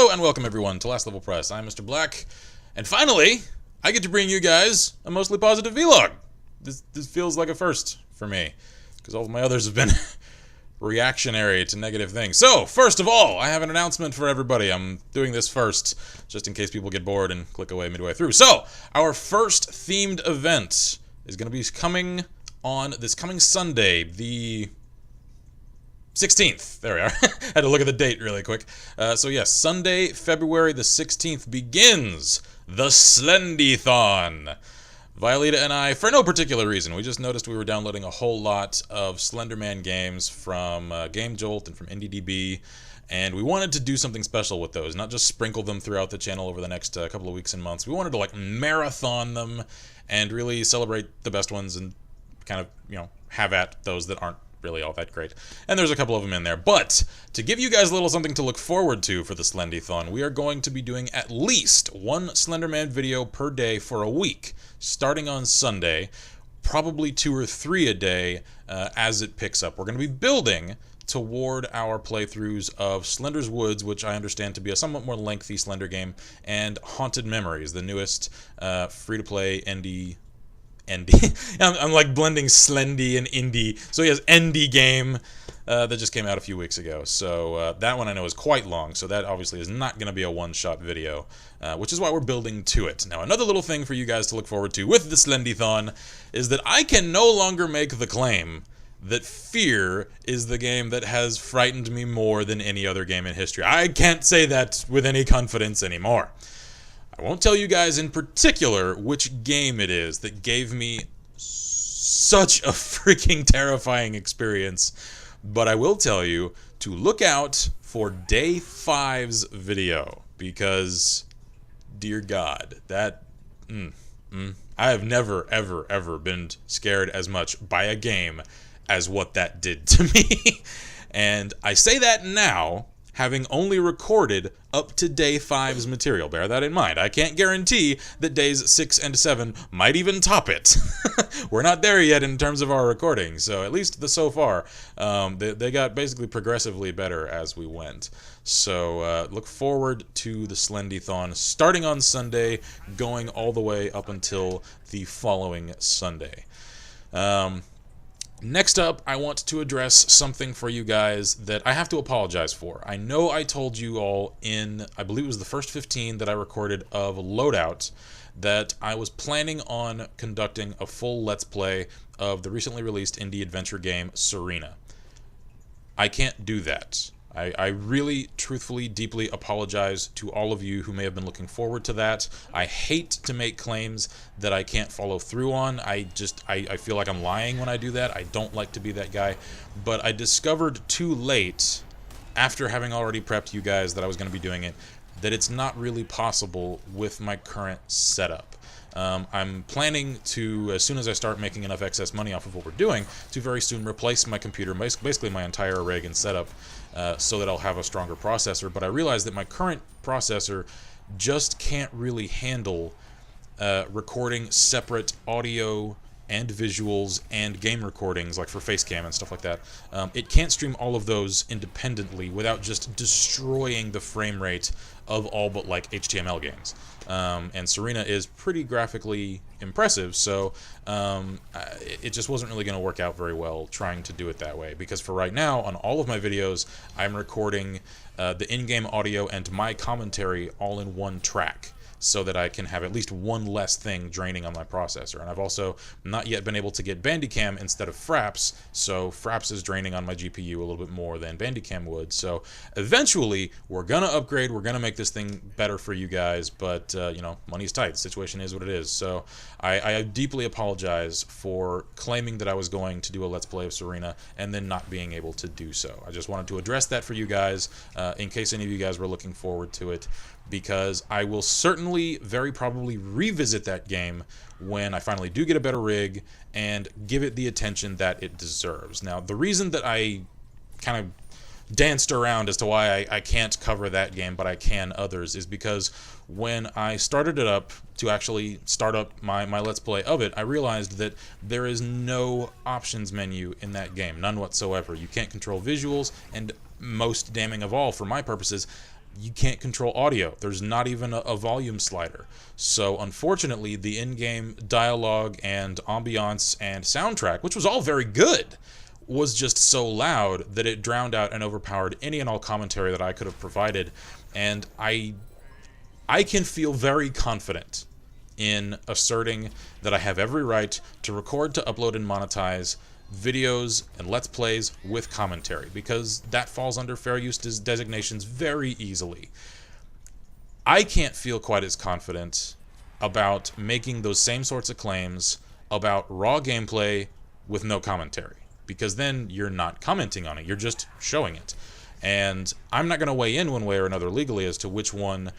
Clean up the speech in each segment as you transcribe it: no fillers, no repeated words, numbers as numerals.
Hello and welcome everyone to Last Level Press. I'm Mr. Black, and finally, I get to bring you guys a mostly positive vlog. This feels like a first for me, because all of my others have been reactionary to negative things. So, first of all, I have an announcement for everybody. I'm doing this first, just in case people get bored and click away midway through. So, our first themed event is going to be coming on this coming Sunday, the 16th. There we are. Had to look at the date really quick. So yes, Sunday, February the 16th begins the Slendython. Violeta and I, for no particular reason, we just noticed we were downloading a whole lot of Slenderman games from Game Jolt and from IndieDB, and we wanted to do something special with those, not just sprinkle them throughout the channel over the next couple of weeks and months. We wanted to like marathon them and really celebrate the best ones and kind of, have at those that aren't really all that great. And there's a couple of them in there. But to give you guys a little something to look forward to for the Slendython, we are going to be doing at least one Slenderman video per day for a week, starting on Sunday, probably 2 or 3 a day as it picks up. We're going to be building toward our playthroughs of Slender's Woods, which I understand to be a somewhat more lengthy Slender game, and Haunted Memories, the newest free-to-play indie. I'm like blending Slendy and indie. So he has indie game that just came out a few weeks ago. So that one I know is quite long. So that obviously is not going to be a one-shot video, which is why we're building to it. Now, another little thing for you guys to look forward to with the Slendython is that I can no longer make the claim that Fear is the game that has frightened me more than any other game in history. I can't say that with any confidence anymore. I won't tell you guys in particular which game it is that gave me such a freaking terrifying experience, but I will tell you to look out for Day 5's video, because, dear God, that, I have never, ever, ever been scared as much by a game as what that did to me. And I say that now, having only recorded up to Day 5's material. Bear that in mind. I can't guarantee that Days 6 and 7 might even top it. We're not there yet in terms of our recording, so at least so far, they got basically progressively better as we went. So look forward to the Slendython starting on Sunday, going all the way up until the following Sunday. Next up, I want to address something for you guys that I have to apologize for. I know I told you all in, I believe it was the first 15 that I recorded of Loadout, that I was planning on conducting a full Let's Play of the recently released indie adventure game, Serena. I can't do that. I really, truthfully, deeply apologize to all of you who may have been looking forward to that. I hate to make claims that I can't follow through on. I feel like I'm lying when I do that. I don't like to be that guy. But I discovered too late, after having already prepped you guys that I was going to be doing it, that it's not really possible with my current setup. I'm planning to, as soon as I start making enough excess money off of what we're doing, to very soon replace my computer, basically my entire rig and setup, so that I'll have a stronger processor. But I realize that my current processor just can't really handle recording separate audio and visuals and game recordings, like for Facecam and stuff like that. It can't stream all of those independently without just destroying the frame rate of all but like HTML games. And Serena is pretty graphically impressive, so it just wasn't really going to work out very well trying to do it that way, because for right now, on all of my videos, I'm recording the in-game audio and my commentary all in one track, so that I can have at least one less thing draining on my processor. And I've also not yet been able to get Bandicam instead of Fraps, so Fraps is draining on my GPU a little bit more than Bandicam would. So eventually, we're gonna upgrade, we're gonna make this thing better for you guys, but money's tight, the situation is what it is. So I deeply apologize for claiming that I was going to do a Let's Play of Serena and then not being able to do so. I just wanted to address that for you guys, in case any of you guys were looking forward to it, because I will certainly, very probably, revisit that game when I finally do get a better rig and give it the attention that it deserves. Now, the reason that I kind of danced around as to why I can't cover that game, but I can others, is because when I started it up to actually start up my Let's Play of it, I realized that there is no options menu in that game, none whatsoever. You can't control visuals, and most damning of all, for my purposes, you can't control audio. There's not even a volume slider. So unfortunately, the in-game dialogue and ambiance and soundtrack, which was all very good, was just so loud that it drowned out and overpowered any and all commentary that I could have provided. And I can feel very confident in asserting that I have every right to record, to upload, and monetize videos and Let's Plays with commentary, because that falls under fair use designations very easily. I can't feel quite as confident about making those same sorts of claims about raw gameplay with no commentary, because then you're not commenting on it, you're just showing it. And I'm not going to weigh in one way or another legally as to which one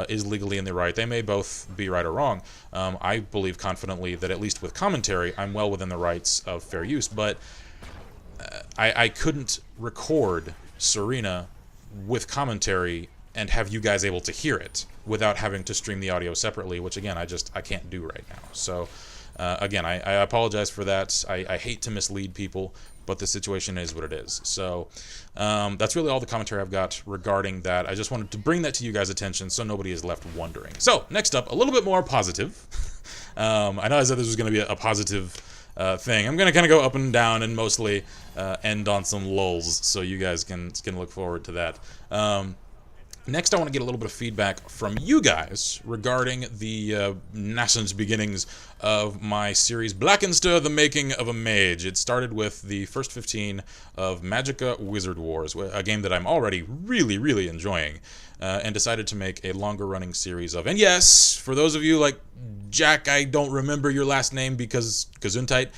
is legally in the right. They may both be right or wrong. I believe confidently that at least with commentary, I'm well within the rights of fair use. But I couldn't record Serena with commentary and have you guys able to hear it without having to stream the audio separately, which again, I can't do right now. So again, I apologize for that. I hate to mislead people, but the situation is what it is. So that's really all the commentary I've got regarding that. I just wanted to bring that to you guys' attention so nobody is left wondering. So next up, a little bit more positive. I know I said this was going to be a positive thing. I'm going to kind of go up and down and mostly end on some lulls, so you guys can look forward to that. Next, I want to get a little bit of feedback from you guys regarding the nascent beginnings of my series Blackenster, The Making of a Mage. It started with the first 15 of Magicka Wizard Wars, a game that I'm already really, really enjoying, and decided to make a longer-running series of. And yes, for those of you like, Jack, I don't remember your last name because Gesundheit,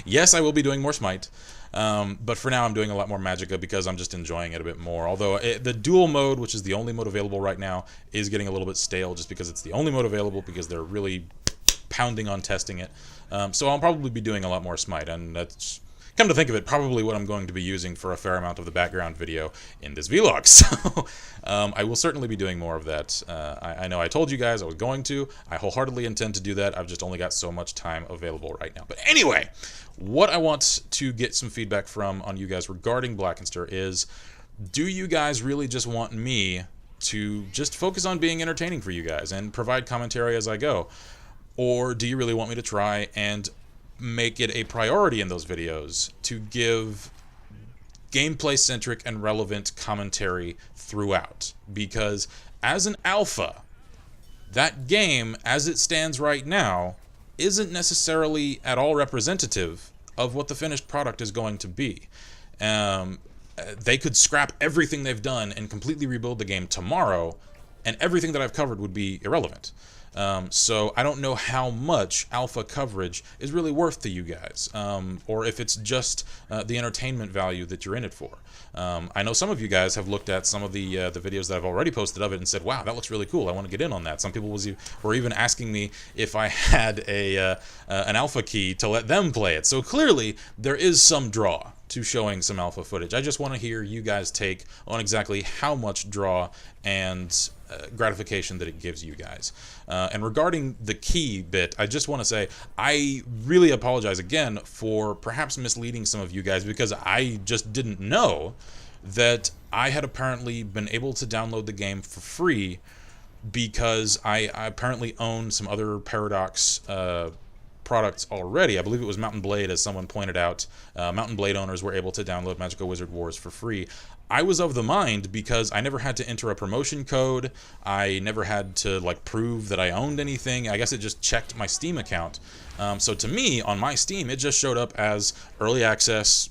yes, I will be doing more Smite. But for now, I'm doing a lot more Magicka because I'm just enjoying it a bit more. Although the dual mode, which is the only mode available right now, is getting a little bit stale just because it's the only mode available, because they're really pounding on testing it. So I'll probably be doing a lot more Smite, and that's, come to think of it, probably what I'm going to be using for a fair amount of the background video in this vlog. So I will certainly be doing more of that. I know I told you guys I was going to. I wholeheartedly intend to do that. I've just only got so much time available right now. But anyway, what I want to get some feedback from on you guys regarding Blackenster is, do you guys really just want me to just focus on being entertaining for you guys and provide commentary as I go? Or do you really want me to try and make it a priority in those videos to give gameplay-centric and relevant commentary throughout? Because as an alpha, that game, as it stands right now, isn't necessarily at all representative of what the finished product is going to be. They could scrap everything they've done and completely rebuild the game tomorrow, and everything that I've covered would be irrelevant. So I don't know how much alpha coverage is really worth to you guys, or if it's just the entertainment value that you're in it for. I know some of you guys have looked at some of the videos that I've already posted of it and said, wow, that looks really cool, I want to get in on that. Some people were even asking me if I had an alpha key to let them play it. So clearly there is some draw to showing some alpha footage. I just want to hear you guys' take on exactly how much draw and gratification that it gives you guys. And regarding the key bit, I just want to say I really apologize again for perhaps misleading some of you guys, because I just didn't know that I had apparently been able to download the game for free, because I apparently own some other Paradox products already. I believe it was Mountain Blade, as someone pointed out. Mountain Blade owners were able to download Magicka Wizard Wars for free. I was of the mind, because I never had to enter a promotion code, I never had to prove that I owned anything. I guess it just checked my Steam account. So to me, on my Steam, it just showed up as early access,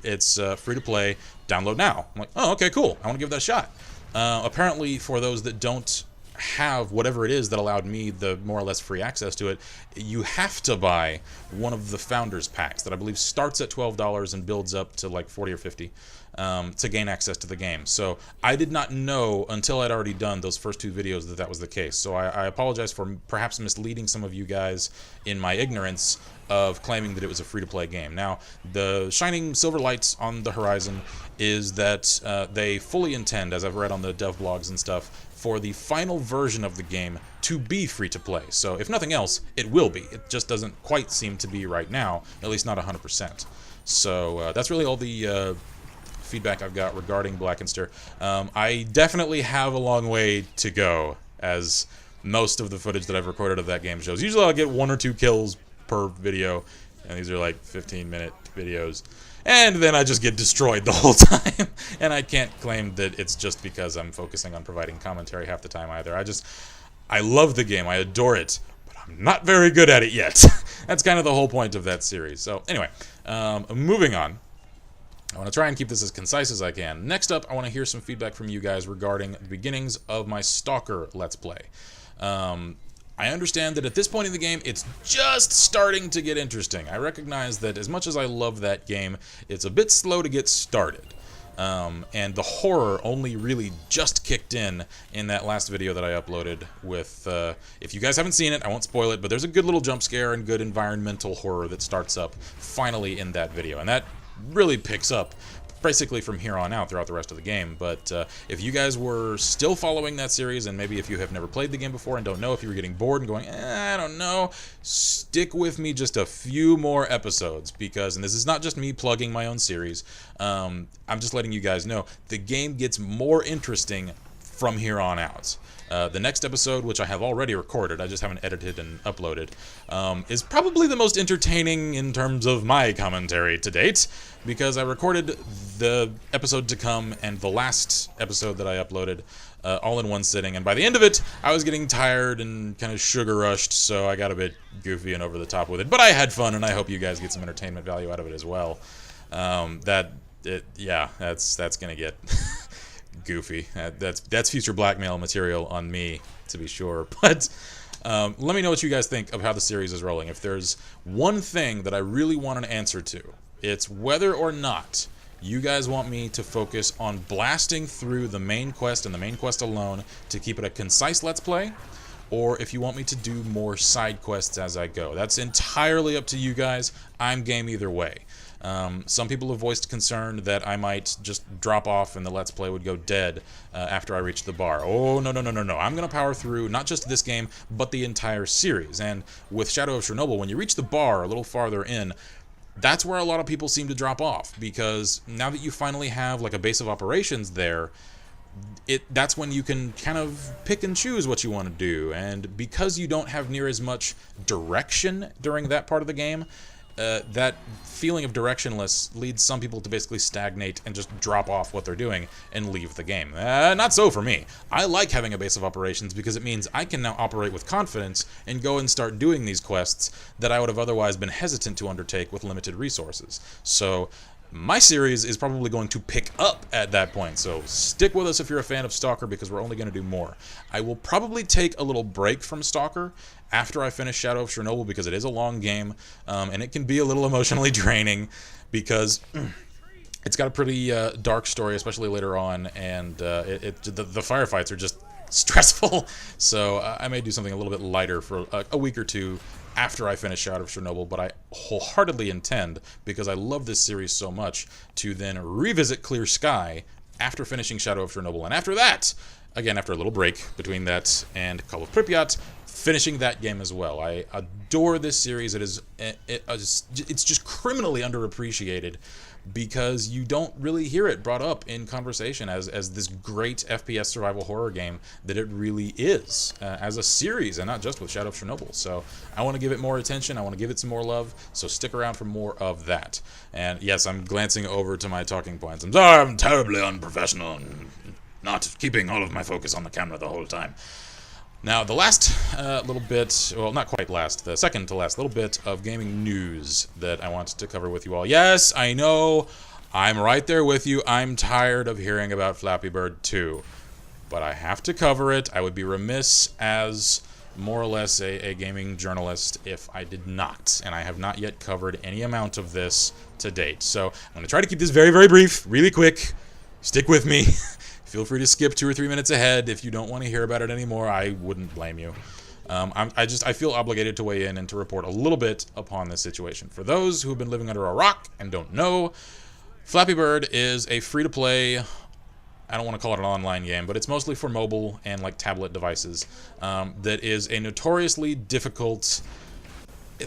it's free to play, download now. I'm like, oh, okay, cool, I want to give that a shot. Apparently, for those that don't have whatever it is that allowed me the more or less free access to it, you have to buy one of the Founders Packs that I believe starts at $12 and builds up to like 40 or 50 to gain access to the game. So I did not know until I'd already done those first two videos that that was the case. So I apologize for perhaps misleading some of you guys in my ignorance of claiming that it was a free-to-play game. Now, the shining silver lights on the horizon is that they fully intend, as I've read on the dev blogs and stuff, for the final version of the game to be free-to-play. So if nothing else, it will be. It just doesn't quite seem to be right now, at least not 100%. So that's really all the feedback I've got regarding Blackenster. I definitely have a long way to go, as most of the footage that I've recorded of that game shows. Usually I'll get 1 or 2 kills per video, and these are like 15-minute videos. And then I just get destroyed the whole time. And I can't claim that it's just because I'm focusing on providing commentary half the time either. I love the game. I adore it. But I'm not very good at it yet. That's kind of the whole point of that series. So anyway, moving on. I want to try and keep this as concise as I can. Next up, I want to hear some feedback from you guys regarding the beginnings of my S.T.A.L.K.E.R Let's Play. I understand that at this point in the game, it's just starting to get interesting. I recognize that as much as I love that game, it's a bit slow to get started. And the horror only really just kicked in that last video that I uploaded with, if you guys haven't seen it, I won't spoil it, but there's a good little jump scare and good environmental horror that starts up finally in that video. And that really picks up basically from here on out throughout the rest of the game. But if you guys were still following that series, and maybe if you have never played the game before and don't know, if you were getting bored and going, I don't know, stick with me just a few more episodes, because, and this is not just me plugging my own series, I'm just letting you guys know, the game gets more interesting from here on out. The next episode, which I have already recorded, I just haven't edited and uploaded, is probably the most entertaining in terms of my commentary to date, because I recorded the episode to come and the last episode that I uploaded all in one sitting, and by the end of it, I was getting tired and kind of sugar rushed, so I got a bit goofy and over the top with it, but I had fun, and I hope you guys get some entertainment value out of it as well. Yeah, that's gonna get goofy. That's future blackmail material on me, to be sure. But let me know what you guys think of how the series is rolling. If there's one thing that I really want an answer to, it's whether or not you guys want me to focus on blasting through the main quest and the main quest alone to keep it a concise Let's Play, or if you want me to do more side quests as I go. That's entirely up to you guys. I'm game either way. Some people have voiced concern that I might just drop off and the Let's Play would go dead after I reach the bar. Oh, no. I'm going to power through not just this game, but the entire series. And with Shadow of Chernobyl, when you reach the bar a little farther in, that's where a lot of people seem to drop off, because now that you finally have like a base of operations there, that's when you can kind of pick and choose what you want to do. And because you don't have near as much direction during that part of the game, that feeling of directionless leads some people to basically stagnate and just drop off what they're doing and leave the game. Not so for me. I like having a base of operations because it means I can now operate with confidence and go and start doing these quests that I would have otherwise been hesitant to undertake with limited resources. So my series is probably going to pick up at that point, so stick with us if you're a fan of S.T.A.L.K.E.R, because we're only going to do more. I will probably take a little break from S.T.A.L.K.E.R after I finish Shadow of Chernobyl, because it is a long game, and it can be a little emotionally draining, because it's got a pretty dark story, especially later on, and the firefights are just stressful, so I may do something a little bit lighter for a week or two after I finish Shadow of Chernobyl, but I wholeheartedly intend, because I love this series so much, to then revisit Clear Sky after finishing Shadow of Chernobyl, and after that, again, after a little break between that and Call of Pripyat, finishing that game as well. I adore this series. It's just criminally underappreciated, because you don't really hear it brought up in conversation as this great FPS survival horror game that it really is, as a series, and not just with Shadow of Chernobyl. So I want to give it more attention. I want to give it some more love, so stick around for more of that. And yes, I'm glancing over to my talking points. I'm sorry, I'm terribly unprofessional and not keeping all of my focus on the camera the whole time. Now, the last little bit, well, not quite last, the second to last little bit of gaming news that I wanted to cover with you all. Yes, I know, I'm right there with you. I'm tired of hearing about Flappy Bird 2, but I have to cover it. I would be remiss as more or less a gaming journalist if I did not, and I have not yet covered any amount of this to date. So I'm going to try to keep this very, very brief, really quick. Stick with me. Feel free to skip 2 or 3 minutes ahead if you don't want to hear about it anymore. I wouldn't blame you. I feel obligated to weigh in and to report a little bit upon this situation. For those who have been living under a rock and don't know, Flappy Bird is a free-to-play, I don't want to call it an online game, but it's mostly for mobile and like tablet devices, that is a notoriously difficult,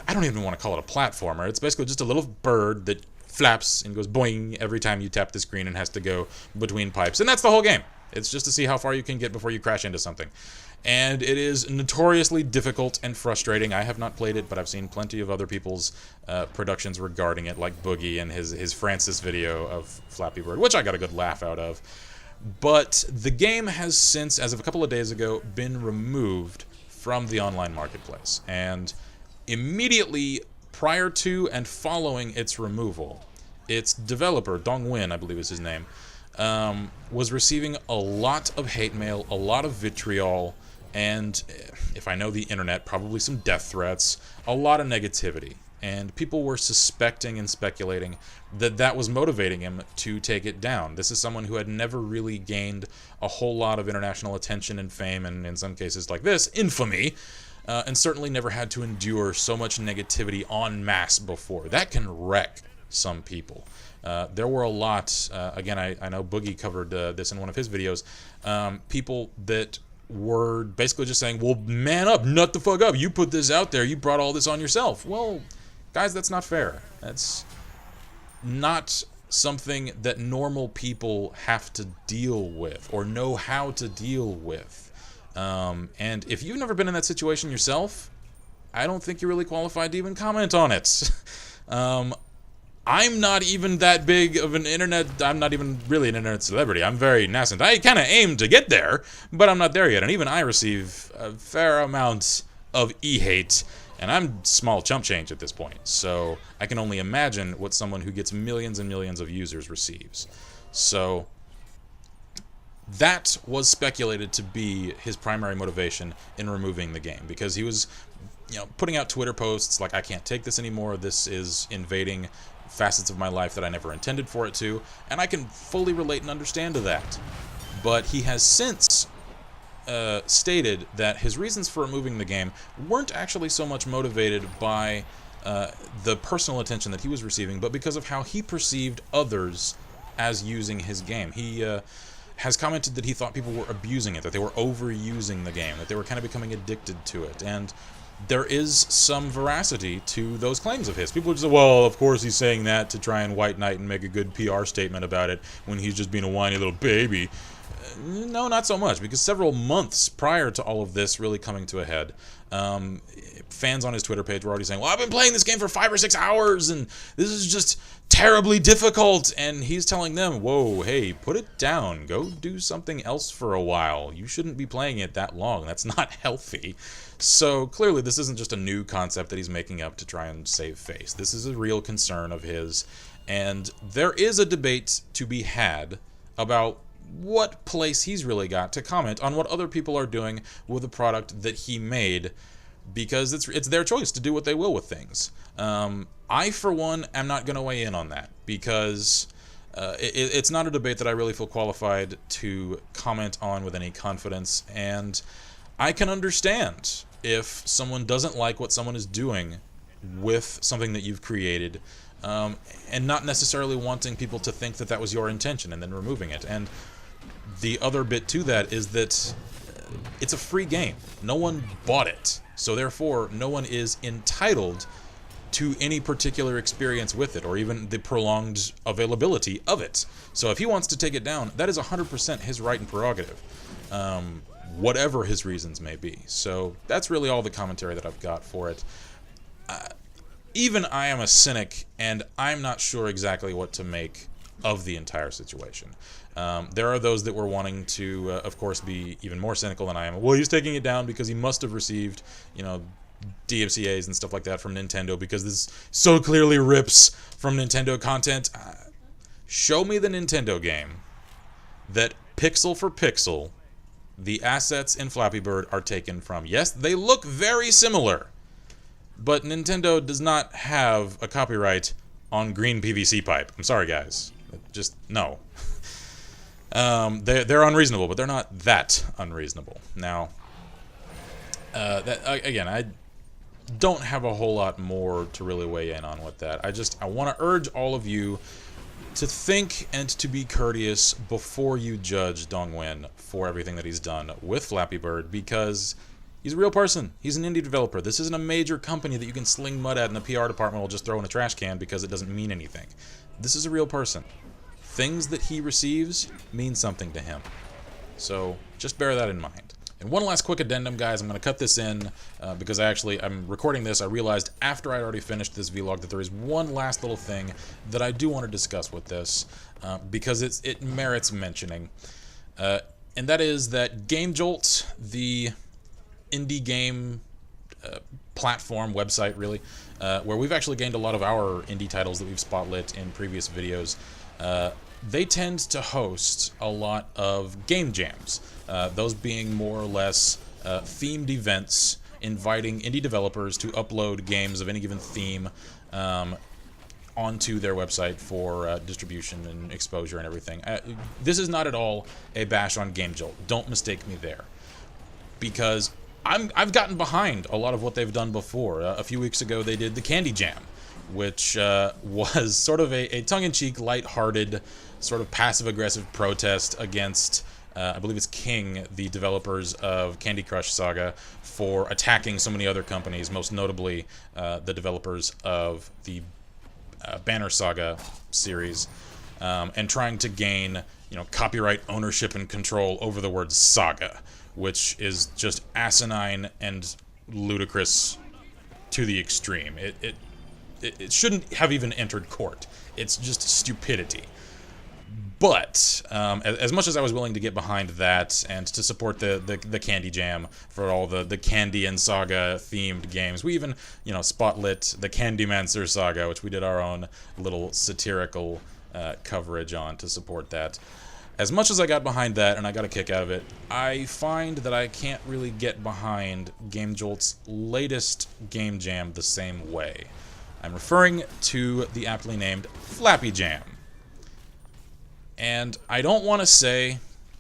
I don't even want to call it a platformer. It's basically just a little bird that flaps and goes boing every time you tap the screen and has to go between pipes. And that's the whole game. It's just to see how far you can get before you crash into something. And it is notoriously difficult and frustrating. I have not played it, but I've seen plenty of other people's productions regarding it, like Boogie and his Francis video of Flappy Bird, which I got a good laugh out of. But the game has since, as of a couple of days ago, been removed from the online marketplace. And immediately prior to and following its removal, its developer, Dongwin, I believe is his name, was receiving a lot of hate mail, a lot of vitriol, and, if I know the internet, probably some death threats, a lot of negativity. And people were suspecting and speculating that that was motivating him to take it down. This is someone who had never really gained a whole lot of international attention and fame, and in some cases like this, infamy, and certainly never had to endure so much negativity en masse before. That can wreck some people. There were a lot, again, I know Boogie covered this in one of his videos, people that were basically just saying, well, man up, nut the fuck up, you put this out there, you brought all this on yourself. Well, guys, that's not fair. That's not something that normal people have to deal with or know how to deal with. And if you've never been in that situation yourself, I don't think you're really qualified to even comment on it. I'm not even that big of an I'm not even really an internet celebrity. I'm very nascent. I kind of aim to get there, but I'm not there yet. And even I receive a fair amount of e-hate, and I'm small chump change at this point. So I can only imagine what someone who gets millions and millions of users receives. So that was speculated to be his primary motivation in removing the game, because he was, putting out Twitter posts like, I can't take this anymore, this is invading facets of my life that I never intended for it to, and I can fully relate and understand to that. But he has since stated that his reasons for removing the game weren't actually so much motivated by the personal attention that he was receiving, but because of how he perceived others as using his game. He has commented that he thought people were abusing it, that they were overusing the game, that they were kind of becoming addicted to it, and there is some veracity to those claims of his. People just say, well, of course he's saying that to try and white knight and make a good PR statement about it when he's just being a whiny little baby. No, not so much, because several months prior to all of this really coming to a head, fans on his Twitter page were already saying, well, I've been playing this game for 5 or 6 hours, and this is just terribly difficult, and he's telling them, whoa, hey, put it down, go do something else for a while, you shouldn't be playing it that long, that's not healthy. So clearly this isn't just a new concept that he's making up to try and save face. This is a real concern of his, and there is a debate to be had about what place he's really got to comment on what other people are doing with a product that he made, because it's their choice to do what they will with things. I, for one, am not going to weigh in on that, because it's not a debate that I really feel qualified to comment on with any confidence, and I can understand if someone doesn't like what someone is doing with something that you've created, and not necessarily wanting people to think that that was your intention and then removing it. And the other bit to that is that it's a free game. No one bought it, so therefore no one is entitled to any particular experience with it, or even the prolonged availability of it. So if he wants to take it down, that is 100% his right and prerogative, whatever his reasons may be. So that's really all the commentary that I've got for it. Even I am a cynic, and I'm not sure exactly what to make of the entire situation. There are those that were wanting to, of course, be even more cynical than I am. Well, he's taking it down because he must have received, DMCAs and stuff like that from Nintendo, because this so clearly rips from Nintendo content. Show me the Nintendo game that pixel for pixel the assets in Flappy Bird are taken from. Yes, they look very similar, but Nintendo does not have a copyright on green PVC pipe. I'm sorry, guys. Just, no. They're unreasonable, but they're not that unreasonable. Now, again, I don't have a whole lot more to really weigh in on with that. I want to urge all of you to think and to be courteous before you judge Dongwin for everything that he's done with Flappy Bird, because He's a real person. He's an indie developer. This isn't a major company that you can sling mud at and the PR department will just throw in a trash can because it doesn't mean anything. This is a real person. Things that he receives mean something to him. So just bear that in mind. And one last quick addendum, guys. I'm going to cut this in because I'm recording this. I realized after I'd already finished this vlog that there is one last little thing that I do want to discuss with this because it merits mentioning. And that is that Game Jolt, the indie game platform, website really, where we've actually gained a lot of our indie titles that we've spotlit in previous videos, they tend to host a lot of game jams, those being more or less themed events inviting indie developers to upload games of any given theme onto their website for distribution and exposure and everything. This is not at all a bash on Game Jolt. Don't mistake me there. Because I've gotten behind a lot of what they've done before. A few weeks ago they did the Candy Jam, which was sort of a tongue-in-cheek, light-hearted, sort of passive-aggressive protest against, I believe it's King, the developers of Candy Crush Saga, for attacking so many other companies, most notably the developers of the Banner Saga series, and trying to gain, copyright ownership and control over the word Saga, which is just asinine and ludicrous to the extreme. It shouldn't have even entered court. It's just stupidity. But as much as I was willing to get behind that and to support the Candy Jam for all the Candy and Saga themed games, we even spotlit the Candymancer Saga, which we did our own little satirical coverage on to support that. As much as I got behind that and I got a kick out of it, I find that I can't really get behind Game Jolt's latest game jam the same way. I'm referring to the aptly named Flappy Jam. And I don't want to say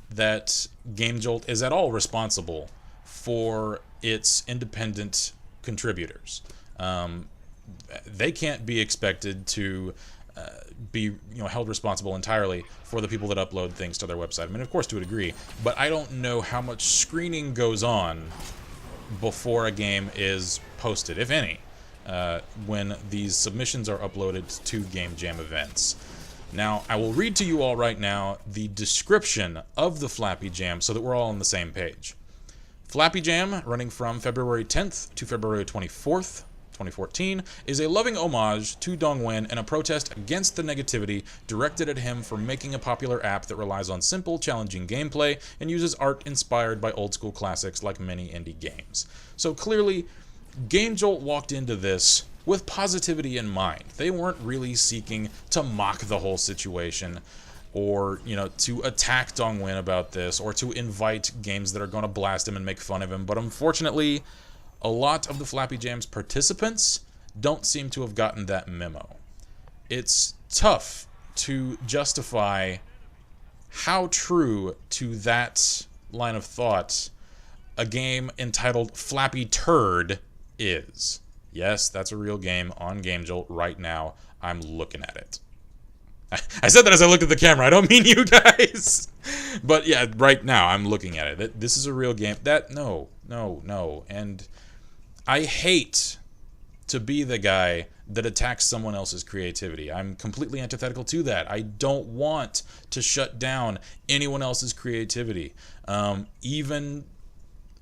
that Game Jolt is at all responsible for its independent contributors. They can't be expected to be held responsible entirely for the people that upload things to their website. I mean, of course, to a degree, but I don't know how much screening goes on before a game is posted, if any, when these submissions are uploaded to Game Jam events. Now, I will read to you all right now the description of the Flappy Jam so that we're all on the same page. Flappy Jam, running from February 10th to February 24th, 2014, is a loving homage to Dongwen and a protest against the negativity directed at him for making a popular app that relies on simple, challenging gameplay and uses art inspired by old-school classics like many indie games. So clearly, Game Jolt walked into this with positivity in mind. They weren't really seeking to mock the whole situation or, to attack Dongwen about this or to invite games that are going to blast him and make fun of him. But unfortunately, a lot of the Flappy Jam's participants don't seem to have gotten that memo. It's tough to justify how true to that line of thought a game entitled Flappy Turd is. Yes, that's a real game on Game Jolt right now. I'm looking at it. I said that as I looked at the camera. I don't mean you guys. But yeah, right now I'm looking at it. This is a real game. No. And I hate to be the guy that attacks someone else's creativity. I'm completely antithetical to that. I don't want to shut down anyone else's creativity. Even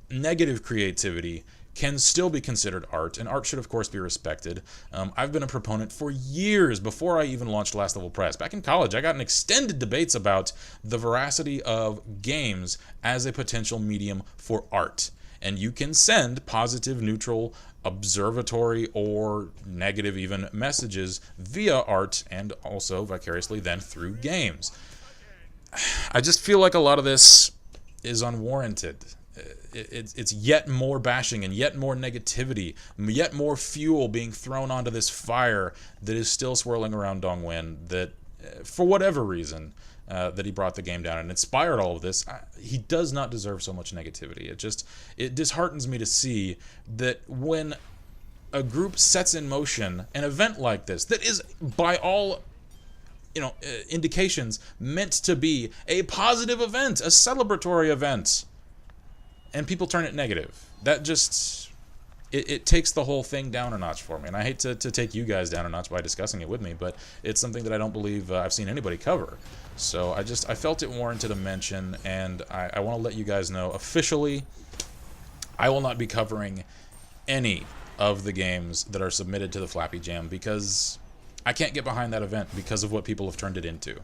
negative creativity can still be considered art, and art should of course be respected. I've been a proponent for years before I even launched Last Level Press. Back in college, I got in extended debates about the veracity of games as a potential medium for art. And you can send positive, neutral, observatory, or negative even messages via art and also vicariously then through games. I just feel like a lot of this is unwarranted. It's yet more bashing and yet more negativity, yet more fuel being thrown onto this fire that is still swirling around Dongwen that, for whatever reason, that he brought the game down and inspired all of this. He does not deserve so much negativity. It disheartens me to see that when a group sets in motion an event like this, that is by all indications meant to be a positive event, a celebratory event, and people turn it negative. that just... It takes the whole thing down a notch for me. And I hate to take you guys down a notch by discussing it with me, but it's something that I don't believe I've seen anybody cover. So I felt it warranted a mention, and I want to let you guys know officially, I will not be covering any of the games that are submitted to the Flappy Jam because I can't get behind that event because of what people have turned it into.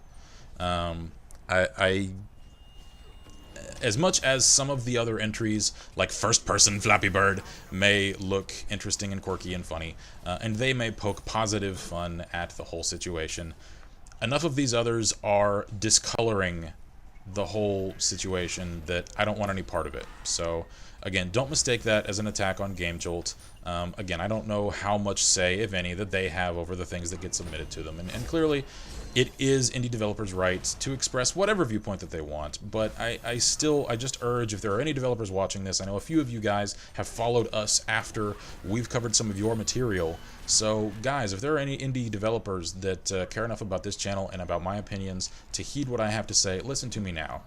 As much as some of the other entries, like first-person Flappy Bird, may look interesting and quirky and funny, and they may poke positive fun at the whole situation, enough of these others are discoloring the whole situation that I don't want any part of it. So, again, don't mistake that as an attack on Game Jolt. Again, I don't know how much say, if any, that they have over the things that get submitted to them. And clearly, it is indie developers' right to express whatever viewpoint that they want. But I just urge, if there are any developers watching this, I know a few of you guys have followed us after we've covered some of your material. So, guys, if there are any indie developers that care enough about this channel and about my opinions to heed what I have to say, listen to me now.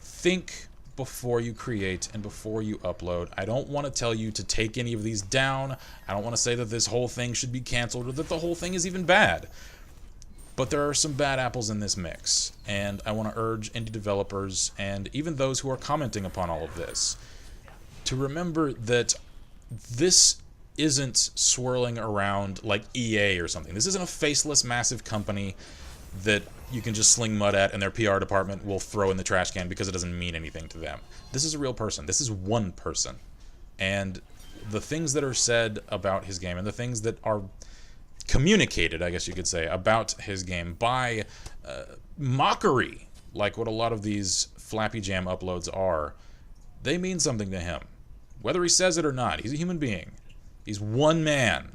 Think before you create and before you upload. I don't want to tell you to take any of these down. I don't want to say that this whole thing should be canceled or that the whole thing is even bad. But there are some bad apples in this mix, and I want to urge indie developers and even those who are commenting upon all of this to remember that this isn't swirling around like EA or something. This isn't a faceless massive company that you can just sling mud at and their PR department will throw in the trash can because it doesn't mean anything to them. This is a real person. This is one person. And the things that are said about his game and the things that are communicated, I guess you could say, about his game by mockery, like what a lot of these Flappy Jam uploads are, they mean something to him. Whether he says it or not, he's a human being. He's one man.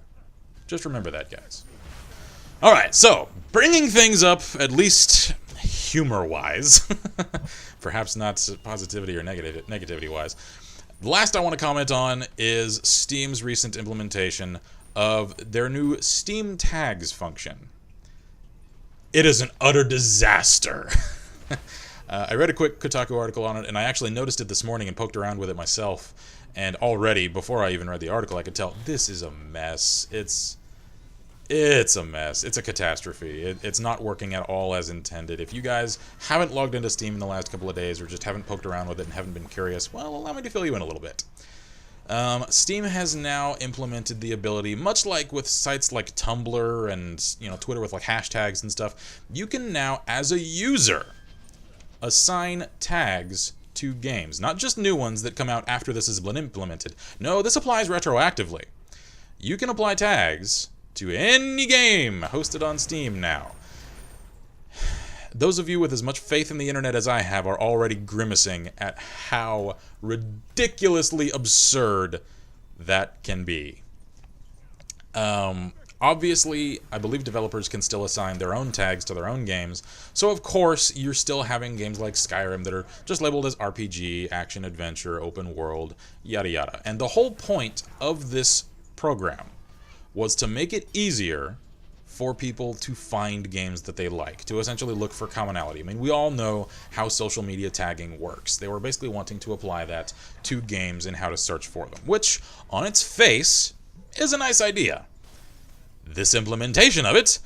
Just remember that, guys. Alright, so, bringing things up, at least humor-wise, perhaps not positivity or negativity-wise, the last I want to comment on is Steam's recent implementation of their new Steam Tags function. It is an utter disaster. I read a quick Kotaku article on it, and I actually noticed it this morning and poked around with it myself, and already, before I even read the article, I could tell, this is a mess. It's a mess. It's a catastrophe. It's not working at all as intended. If you guys haven't logged into Steam in the last couple of days or just haven't poked around with it and haven't been curious, well, allow me to fill you in a little bit. Steam has now implemented the ability, much like with sites like Tumblr and Twitter with like hashtags and stuff, you can now, as a user, assign tags to games. Not just new ones that come out after this has been implemented. No, this applies retroactively. You can apply tags to any game hosted on Steam now. Those of you with as much faith in the internet as I have are already grimacing at how ridiculously absurd that can be. Obviously, I believe developers can still assign their own tags to their own games, so of course you're still having games like Skyrim that are just labeled as RPG, action, adventure, open world, yada yada. And the whole point of this program was to make it easier for people to find games that they like, to essentially look for commonality. I mean, we all know how social media tagging works. They were basically wanting to apply that to games and how to search for them, which, on its face, is a nice idea. This implementation of it,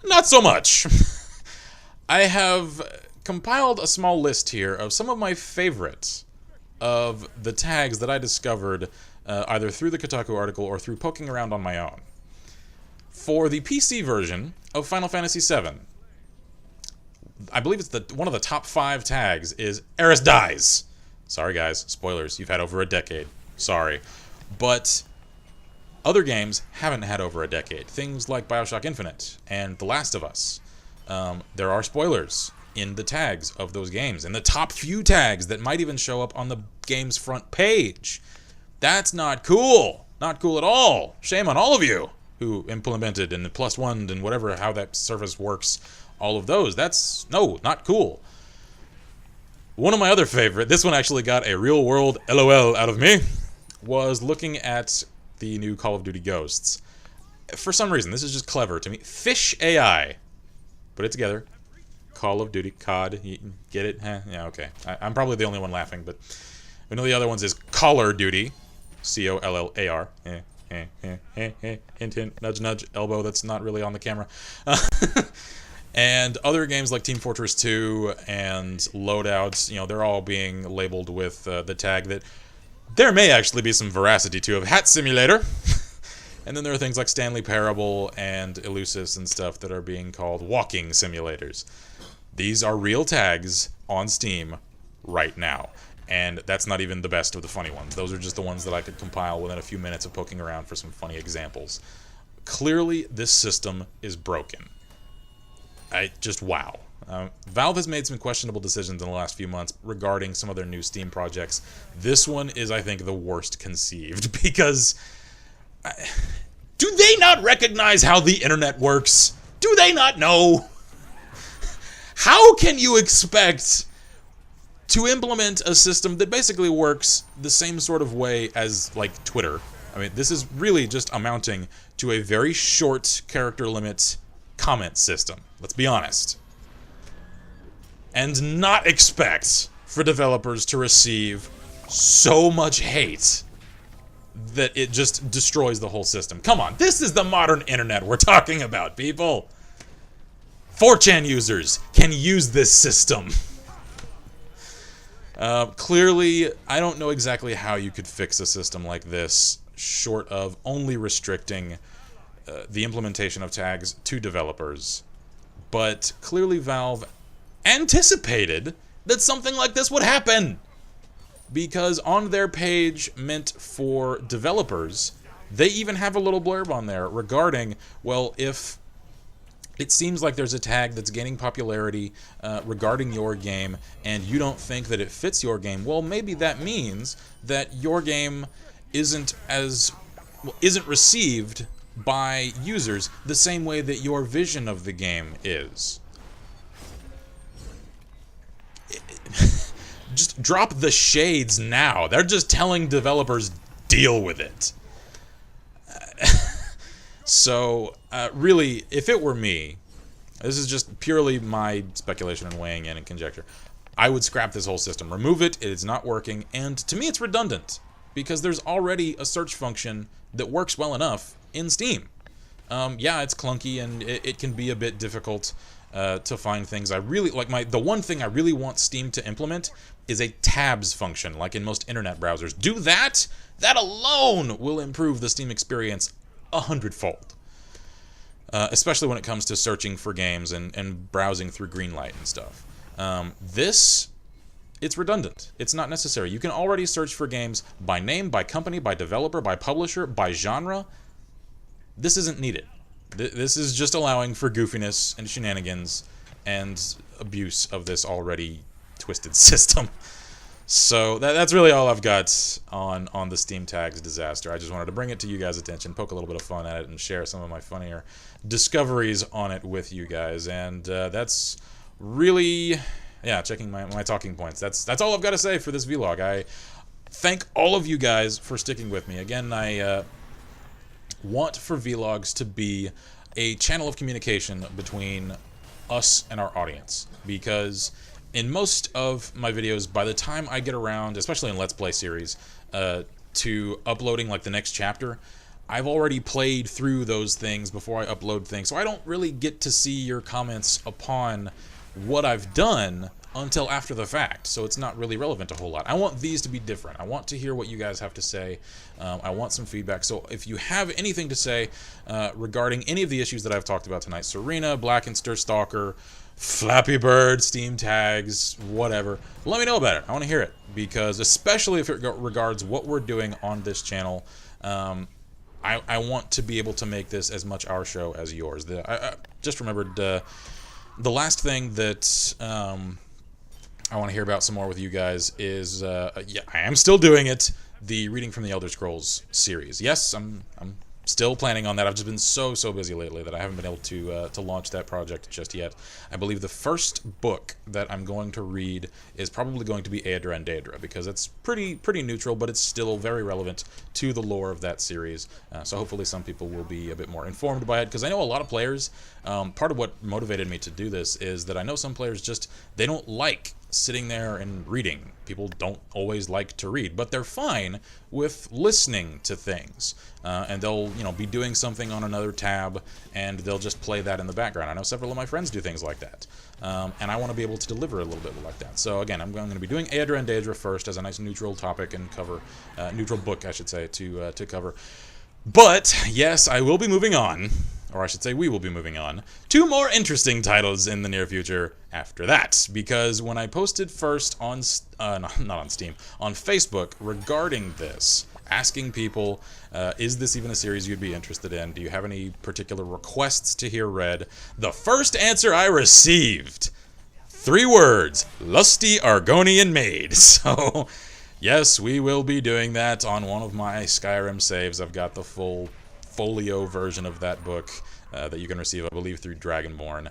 not so much. I have compiled a small list here of some of my favorites of the tags that I discovered either through the Kotaku article or through poking around on my own. For the PC version of Final Fantasy VII, I believe it's one of the top 5 tags is Eris dies. Sorry guys, spoilers, you've had over a decade. Sorry. But other games haven't had over a decade. Things like Bioshock Infinite and The Last of Us. There are spoilers in the tags of those games, and the top few tags that might even show up on the game's front page. That's not cool. Not cool at all. Shame on all of you who implemented and +1 and whatever, how that service works, all of those. That's, no, not cool. One of my other favorite, this one actually got a real world LOL out of me, was looking at the new Call of Duty Ghosts. For some reason, this is just clever to me. Fish AI. Put it together. Call of Duty, COD, get it? Yeah, okay. I'm probably the only one laughing, but one of the other ones is Caller Duty. C-O-L-L-A-R. Hint, hint, nudge, nudge, elbow. That's not really on the camera. And other games like Team Fortress 2 and Loadouts, they're all being labeled with the tag that there may actually be some veracity to, of Hat Simulator. And then there are things like Stanley Parable and Elusives and stuff that are being called walking simulators. These are real tags on Steam right now. And that's not even the best of the funny ones. Those are just the ones that I could compile within a few minutes of poking around for some funny examples. Clearly, this system is broken. Wow. Valve has made some questionable decisions in the last few months regarding some of their new Steam projects. This one is, I think, the worst conceived, because do they not recognize how the internet works? Do they not know? How can you expect to implement a system that basically works the same sort of way as, like, Twitter? I mean, this is really just amounting to a very short character limit comment system. Let's be honest. And not expect for developers to receive so much hate that it just destroys the whole system. Come on, this is the modern internet we're talking about, people. 4chan users can use this system. Clearly, I don't know exactly how you could fix a system like this, short of only restricting the implementation of tags to developers. But clearly Valve anticipated that something like this would happen, because on their page meant for developers, they even have a little blurb on there regarding, well, if it seems like there's a tag that's gaining popularity regarding your game, and you don't think that it fits your game, well, maybe that means that your game isn't received by users the same way that your vision of the game is. Just drop the shades now. They're just telling developers, deal with it. So, really, if it were me, this is just purely my speculation and weighing in and conjecture, I would scrap this whole system. Remove it. It is not working. And to me, it's redundant, because there's already a search function that works well enough in Steam. Yeah, it's clunky, and it can be a bit difficult to find things. I really like the one thing I really want Steam to implement is a tabs function, like in most internet browsers. Do that. That alone will improve the Steam experience 100-fold. Especially when it comes to searching for games and browsing through Greenlight and stuff. It's redundant. It's not necessary. You can already search for games by name, by company, by developer, by publisher, by genre. This isn't needed. This is just allowing for goofiness and shenanigans and abuse of this already twisted system. So that's really all I've got on the Steam tags disaster. I just wanted to bring it to you guys' attention, poke a little bit of fun at it, and share some of my funnier discoveries on it with you guys. And that's really, yeah, checking my talking points. That's all I've got to say for this vlog. I thank all of you guys for sticking with me. Again, I want for vlogs to be a channel of communication between us and our audience, because in most of my videos, by the time I get around, especially in Let's Play series, to uploading like the next chapter, I've already played through those things before I upload things, so I don't really get to see your comments upon what I've done until after the fact, so it's not really relevant a whole lot. I want these to be different. I want to hear what you guys have to say. I want some feedback, so if you have anything to say regarding any of the issues that I've talked about tonight, Serena, Blackenster, Stalker, Flappy Bird, Steam tags, whatever, let me know about it. I want to hear it, because especially if it regards what we're doing on this channel, I want to be able to make this as much our show as yours. I just remembered the last thing that I want to hear about some more with you guys is, yeah, I am still doing it, the Reading from the Elder Scrolls series. Yes, I'm still planning on that. I've just been so busy lately that I haven't been able to launch that project just yet. I believe the first book that I'm going to read is probably going to be Aedra and Daedra, because it's pretty neutral, but it's still very relevant to the lore of that series. So hopefully some people will be a bit more informed by it, because I know a lot of players, part of what motivated me to do this is that I know some players just, they don't like sitting there and reading. People don't always like to read, but they're fine with listening to things. And they'll, be doing something on another tab, and they'll just play that in the background. I know several of my friends do things like that. And I want to be able to deliver a little bit like that. So again, I'm going to be doing Aedra and Daedra first as a nice neutral topic and cover, neutral book, I should say, to cover. But, yes, I will be moving on, or I should say we will be moving on, to more interesting titles in the near future after that. Because when I posted first on, not on Steam, on Facebook regarding this, asking people, is this even a series you'd be interested in? Do you have any particular requests to hear read? The first answer I received, 3 words, lusty Argonian maid. So, yes, we will be doing that on one of my Skyrim saves. I've got the full folio version of that book that you can receive, I believe, through Dragonborn.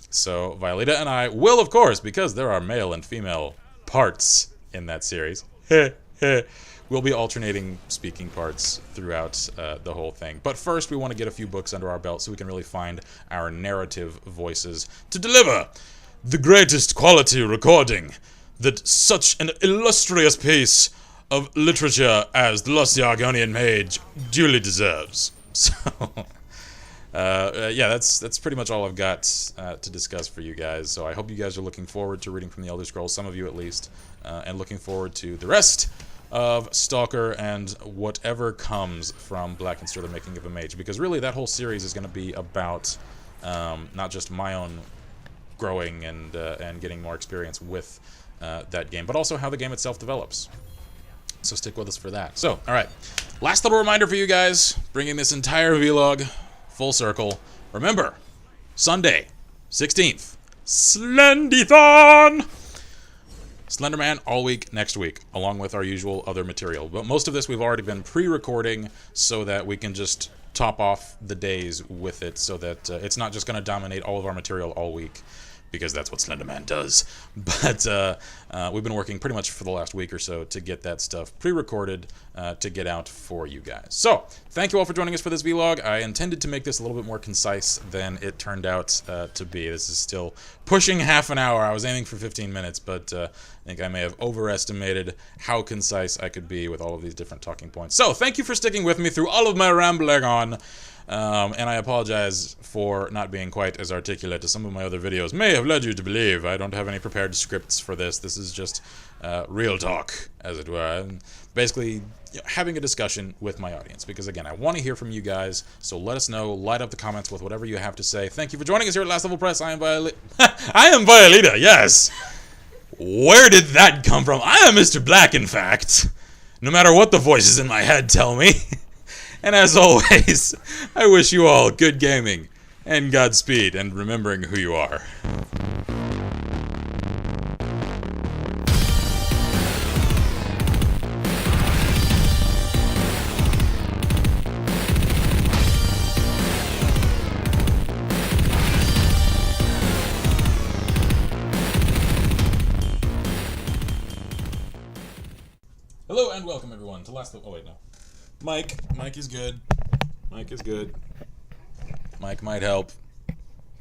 So Violeta and I will, of course, because there are male and female parts in that series, we'll be alternating speaking parts throughout the whole thing. But first, we want to get a few books under our belt so we can really find our narrative voices to deliver the greatest quality recording that such an illustrious piece of literature as the Lusty Argonian Mage duly deserves. So, yeah, that's pretty much all I've got to discuss for you guys. So I hope you guys are looking forward to reading from the Elder Scrolls, some of you at least, and looking forward to the rest of S.T.A.L.K.E.R and whatever comes from Black and Stir, the Making of a Mage. Because really, that whole series is going to be about not just my own growing and getting more experience with that game, but also how the game itself develops. So stick with us for that. So, alright, last little reminder for you guys, bringing this entire vlog full circle. Remember, Sunday, 16th, Slendython! Slenderman all week next week, along with our usual other material. But most of this we've already been pre-recording so that we can just top off the days with it so that it's not just going to dominate all of our material all week, because that's what Slenderman does. But we've been working pretty much for the last week or so to get that stuff pre-recorded to get out for you guys. So, thank you all for joining us for this vlog. I intended to make this a little bit more concise than it turned out to be. This is still pushing half an hour. I was aiming for 15 minutes, but I think I may have overestimated how concise I could be with all of these different talking points. So, thank you for sticking with me through all of my rambling on. And I apologize for not being quite as articulate as some of my other videos may have led you to believe. I don't have any prepared scripts for this. This is just real talk, as it were. I'm basically having a discussion with my audience, because again, I want to hear from you guys, so let us know, light up the comments with whatever you have to say. Thank you for joining us here at Last Level Press. I am Violeta, yes! Where did that come from? I am Mr. Black, in fact. No matter what the voices in my head tell me. And as always, I wish you all good gaming, and Godspeed, and remembering who you are. Hello and welcome everyone to Last Level. Oh wait, no. Mike is good. Mike is good. Mike might help.